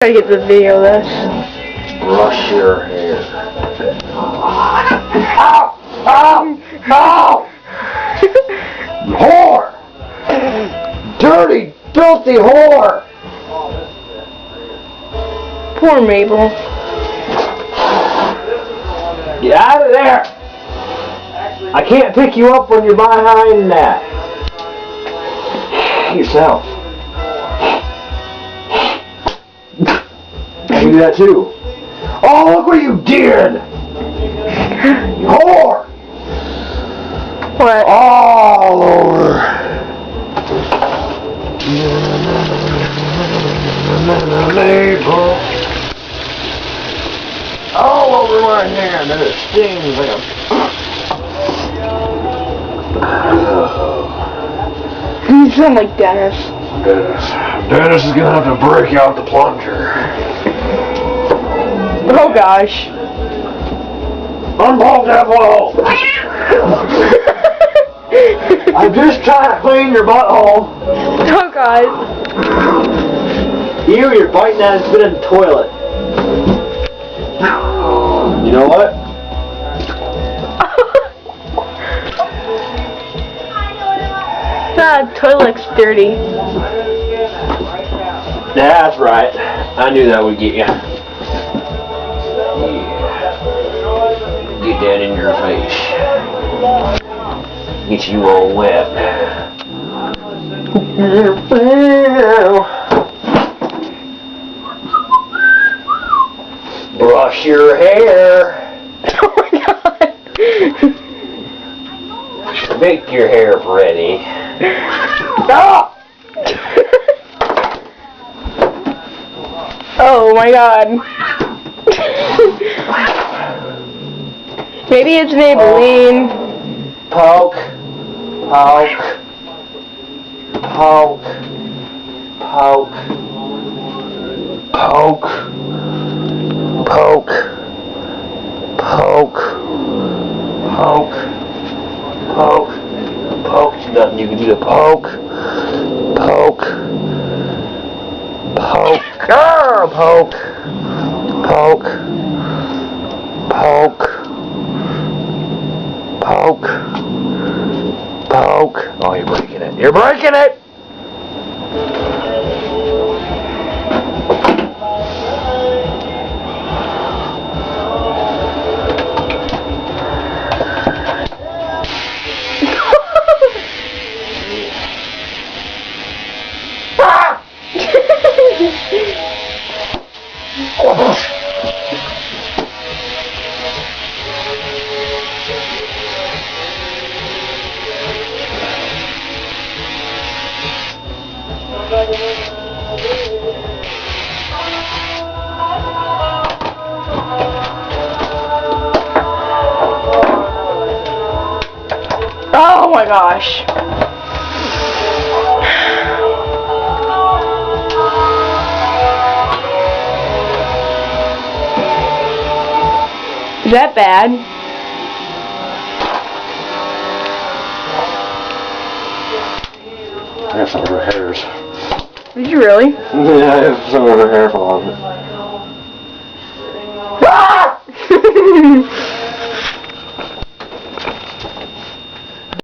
Gotta get the video of this. Brush your hair. Ow! Ow! Ow! Whore! Dirty, filthy whore! Poor Mabel. Get out of there! I can't pick you up when you're behind that. Yourself. I do that too. Oh, look what you did! You whore! What? All over. Mabel. All over my hand, and it stings like a... You sound like Dennis. Dennis is gonna have to break out the plunger. Oh gosh. Unplug that butthole! I'm just trying to clean your butthole. Oh god. You're biting that and spit in the toilet. You know what? That toilet looks dirty. That's right. I knew that would get you. Yeah. Get that in your face. Get you all wet. Brush your hair. Oh my god. Make your hair pretty. Stop! Oh my god. Maybe it's Maybelline. Poke. Poke. Poke. Poke. Poke. Poke. Poke. Poke. Poke. Poke. Nothing you can do to poke. Poke. Poke. Ah, poke. Poke. Poke. Poke. Poke. Oh, you're breaking it. You're breaking it! Oh my gosh. Is that bad? I have some of her hairs. Did you really? Yeah, I have some of her hair fall off it. Ah!